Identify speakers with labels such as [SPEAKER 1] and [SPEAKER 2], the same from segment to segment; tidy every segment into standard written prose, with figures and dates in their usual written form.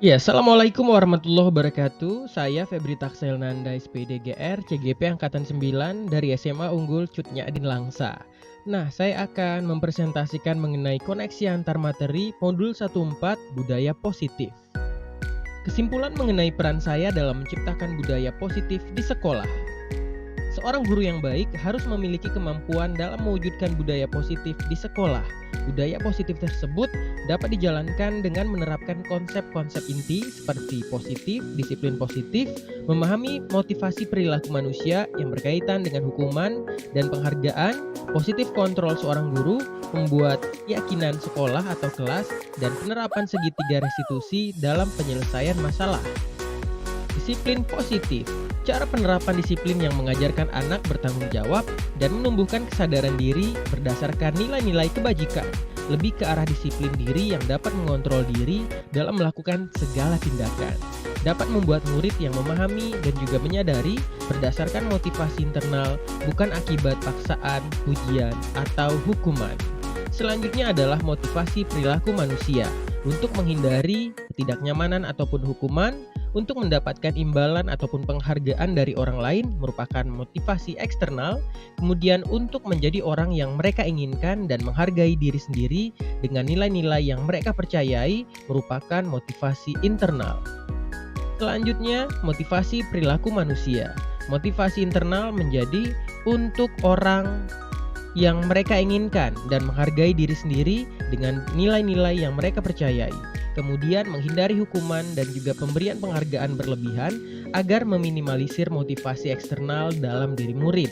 [SPEAKER 1] Ya, Assalamualaikum warahmatullahi wabarakatuh. Saya Febri Taksel Nanda SPDGR CGP Angkatan 9 dari SMA Unggul Cut Nyadin Langsa. Nah, saya akan mempresentasikan mengenai koneksi antar materi modul 14 budaya positif. Kesimpulan mengenai peran saya dalam menciptakan budaya positif di sekolah. Seorang guru yang baik harus memiliki kemampuan dalam mewujudkan budaya positif di sekolah. Budaya positif tersebut dapat dijalankan dengan menerapkan konsep-konsep inti seperti positif, disiplin positif, memahami motivasi perilaku manusia yang berkaitan dengan hukuman dan penghargaan, positif kontrol seorang guru, membuat keyakinan sekolah atau kelas, dan penerapan segitiga restitusi dalam penyelesaian masalah. Disiplin positif. Cara penerapan disiplin yang mengajarkan anak bertanggung jawab dan menumbuhkan kesadaran diri berdasarkan nilai-nilai kebajikan. Lebih ke arah disiplin diri yang dapat mengontrol diri dalam melakukan segala tindakan. Dapat membuat murid yang memahami dan juga menyadari berdasarkan motivasi internal, bukan akibat paksaan, ujian, atau hukuman. Selanjutnya adalah motivasi perilaku manusia untuk menghindari ketidaknyamanan ataupun hukuman. Untuk mendapatkan imbalan ataupun penghargaan dari orang lain merupakan motivasi eksternal, kemudian untuk menjadi orang yang mereka inginkan dan menghargai diri sendiri dengan nilai-nilai yang mereka percayai merupakan motivasi internal. Selanjutnya, motivasi perilaku manusia. Motivasi internal menjadi untuk orang yang mereka inginkan dan menghargai diri sendiri dengan nilai-nilai yang mereka percayai. Kemudian menghindari hukuman dan juga pemberian penghargaan berlebihan agar meminimalisir motivasi eksternal dalam diri murid.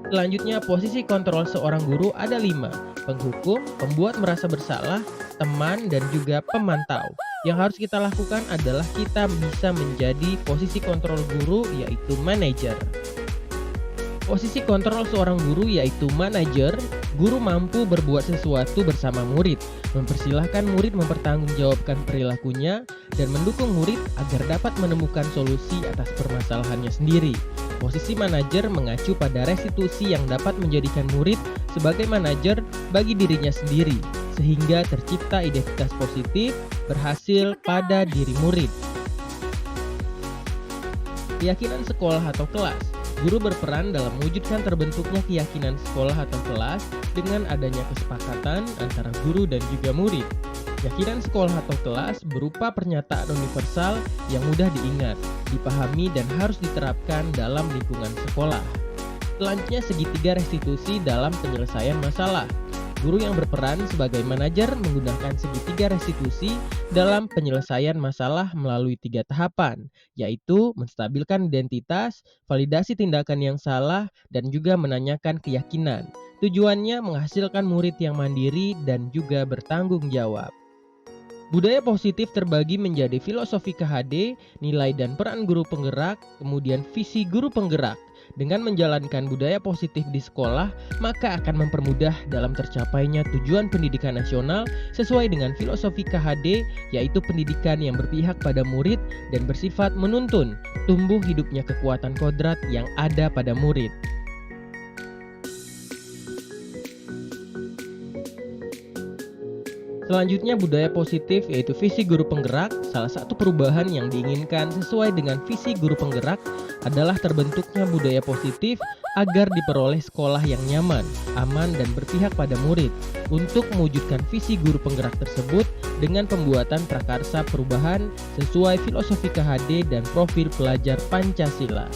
[SPEAKER 1] Selanjutnya, posisi kontrol seorang guru ada 5: penghukum, pembuat merasa bersalah, teman, dan juga pemantau. Yang harus kita lakukan adalah kita bisa menjadi posisi kontrol guru, yaitu manajer. Posisi kontrol seorang guru yaitu manajer. Guru mampu berbuat sesuatu bersama murid, mempersilahkan murid mempertanggungjawabkan perilakunya, dan mendukung murid agar dapat menemukan solusi atas permasalahannya sendiri. Posisi manajer mengacu pada restitusi yang dapat menjadikan murid sebagai manajer bagi dirinya sendiri, sehingga tercipta identitas positif berhasil pada diri murid. Keyakinan sekolah atau kelas. Guru berperan dalam mewujudkan terbentuknya keyakinan sekolah atau kelas dengan adanya kesepakatan antara guru dan juga murid. Keyakinan sekolah atau kelas berupa pernyataan universal yang mudah diingat, dipahami, dan harus diterapkan dalam lingkungan sekolah. Selanjutnya, segitiga restitusi dalam penyelesaian masalah. Guru yang berperan sebagai manajer menggunakan segitiga restitusi dalam penyelesaian masalah melalui 3 tahapan, yaitu menstabilkan identitas, validasi tindakan yang salah, dan juga menanyakan keyakinan. Tujuannya menghasilkan murid yang mandiri dan juga bertanggung jawab. Budaya positif terbagi menjadi filosofi KHD, nilai dan peran guru penggerak, kemudian visi guru penggerak. Dengan menjalankan budaya positif di sekolah, maka akan mempermudah dalam tercapainya tujuan pendidikan nasional sesuai dengan filosofi KHD, yaitu pendidikan yang berpihak pada murid dan bersifat menuntun tumbuh hidupnya kekuatan kodrat yang ada pada murid. Selanjutnya, budaya positif yaitu visi guru penggerak. Salah satu perubahan yang diinginkan sesuai dengan visi guru penggerak adalah terbentuknya budaya positif agar diperoleh sekolah yang nyaman, aman, dan berpihak pada murid. Untuk mewujudkan visi guru penggerak tersebut dengan pembuatan prakarsa perubahan sesuai filosofi KHD dan profil pelajar Pancasila.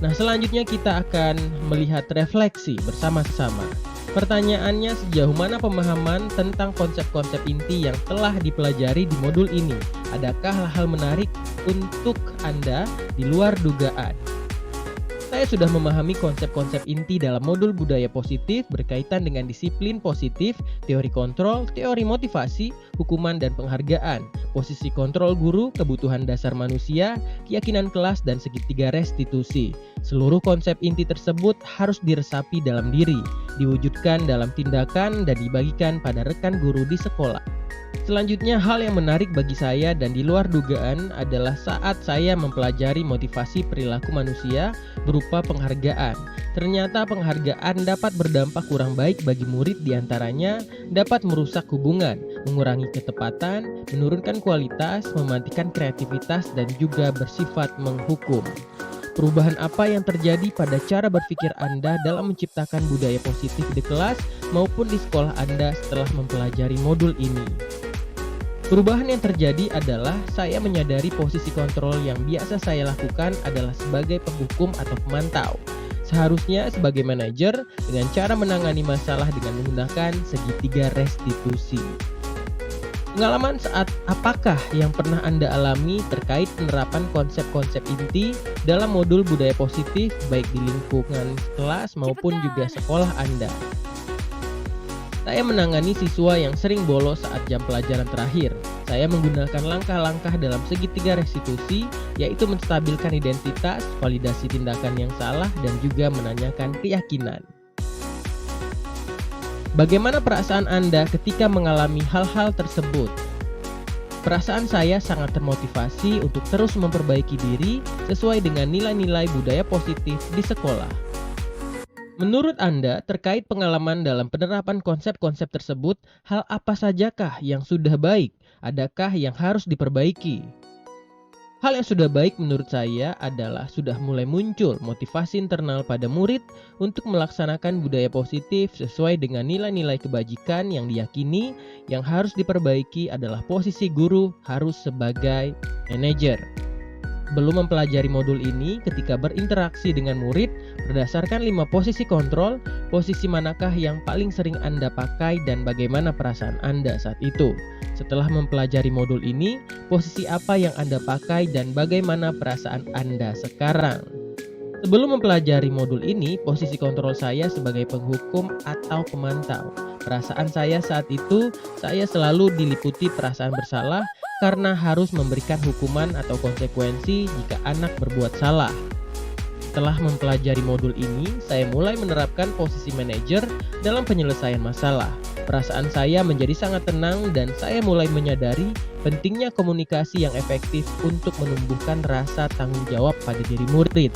[SPEAKER 1] Nah, selanjutnya kita akan melihat refleksi bersama-sama. Pertanyaannya, sejauh mana pemahaman tentang konsep-konsep inti yang telah dipelajari di modul ini? Adakah hal-hal menarik untuk Anda di luar dugaan? Saya sudah memahami konsep-konsep inti dalam modul budaya positif berkaitan dengan disiplin positif, teori kontrol, teori motivasi, hukuman dan penghargaan, posisi kontrol guru, kebutuhan dasar manusia, keyakinan kelas, dan segitiga restitusi. Seluruh konsep inti tersebut harus diresapi dalam diri, diwujudkan dalam tindakan, dan dibagikan pada rekan guru di sekolah. Selanjutnya, hal yang menarik bagi saya dan di luar dugaan adalah saat saya mempelajari motivasi perilaku manusia berupa penghargaan. Ternyata penghargaan dapat berdampak kurang baik bagi murid, diantaranya dapat merusak hubungan, mengurangi ketepatan, menurunkan kualitas, mematikan kreativitas, dan juga bersifat menghukum. Perubahan apa yang terjadi pada cara berpikir Anda dalam menciptakan budaya positif di kelas maupun di sekolah Anda setelah mempelajari modul ini? Perubahan yang terjadi adalah saya menyadari posisi kontrol yang biasa saya lakukan adalah sebagai penghukum atau pemantau. Seharusnya sebagai manajer dengan cara menangani masalah dengan menggunakan segitiga restitusi. Pengalaman saat apakah yang pernah Anda alami terkait penerapan konsep-konsep inti dalam modul budaya positif baik di lingkungan kelas maupun juga sekolah Anda? Saya menangani siswa yang sering bolos saat jam pelajaran terakhir. Saya menggunakan langkah-langkah dalam segitiga restitusi, yaitu menstabilkan identitas, validasi tindakan yang salah, dan juga menanyakan keyakinan. Bagaimana perasaan Anda ketika mengalami hal-hal tersebut? Perasaan saya sangat termotivasi untuk terus memperbaiki diri sesuai dengan nilai-nilai budaya positif di sekolah. Menurut Anda, terkait pengalaman dalam penerapan konsep-konsep tersebut, hal apa sajakah yang sudah baik? Adakah yang harus diperbaiki? Hal yang sudah baik menurut saya adalah sudah mulai muncul motivasi internal pada murid untuk melaksanakan budaya positif sesuai dengan nilai-nilai kebajikan yang diyakini. Yang harus diperbaiki adalah posisi guru harus sebagai manajer. Belum mempelajari modul ini, ketika berinteraksi dengan murid, berdasarkan 5 posisi kontrol, posisi manakah yang paling sering Anda pakai dan bagaimana perasaan Anda saat itu? Setelah mempelajari modul ini, posisi apa yang Anda pakai dan bagaimana perasaan Anda sekarang? Sebelum mempelajari modul ini, posisi kontrol saya sebagai penghukum atau pemantau. Perasaan saya saat itu, saya selalu diliputi perasaan bersalah karena harus memberikan hukuman atau konsekuensi jika anak berbuat salah. Setelah mempelajari modul ini, saya mulai menerapkan posisi manajer dalam penyelesaian masalah. Perasaan saya menjadi sangat tenang dan saya mulai menyadari pentingnya komunikasi yang efektif untuk menumbuhkan rasa tanggung jawab pada diri murid.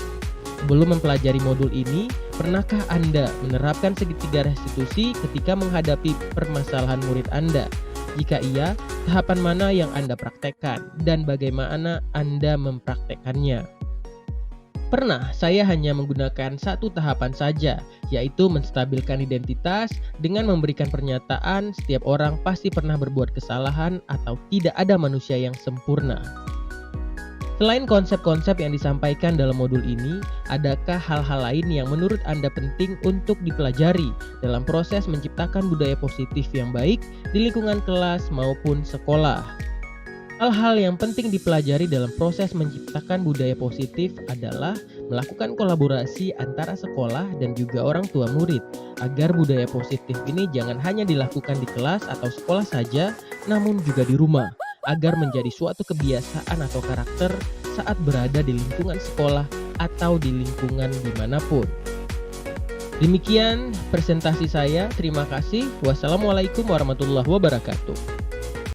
[SPEAKER 1] Sebelum mempelajari modul ini, pernahkah Anda menerapkan segitiga restitusi ketika menghadapi permasalahan murid Anda? Jika iya, tahapan mana yang Anda praktekkan dan bagaimana Anda mempraktekkannya? Pernah, saya hanya menggunakan satu tahapan saja, yaitu menstabilkan identitas dengan memberikan pernyataan setiap orang pasti pernah berbuat kesalahan atau tidak ada manusia yang sempurna. Selain konsep-konsep yang disampaikan dalam modul ini, adakah hal-hal lain yang menurut Anda penting untuk dipelajari dalam proses menciptakan budaya positif yang baik di lingkungan kelas maupun sekolah? Hal-hal yang penting dipelajari dalam proses menciptakan budaya positif adalah melakukan kolaborasi antara sekolah dan juga orang tua murid, agar budaya positif ini jangan hanya dilakukan di kelas atau sekolah saja, namun juga di rumah, agar menjadi suatu kebiasaan atau karakter saat berada di lingkungan sekolah atau di lingkungan dimanapun. Demikian presentasi saya, terima kasih. Wassalamualaikum warahmatullahi wabarakatuh.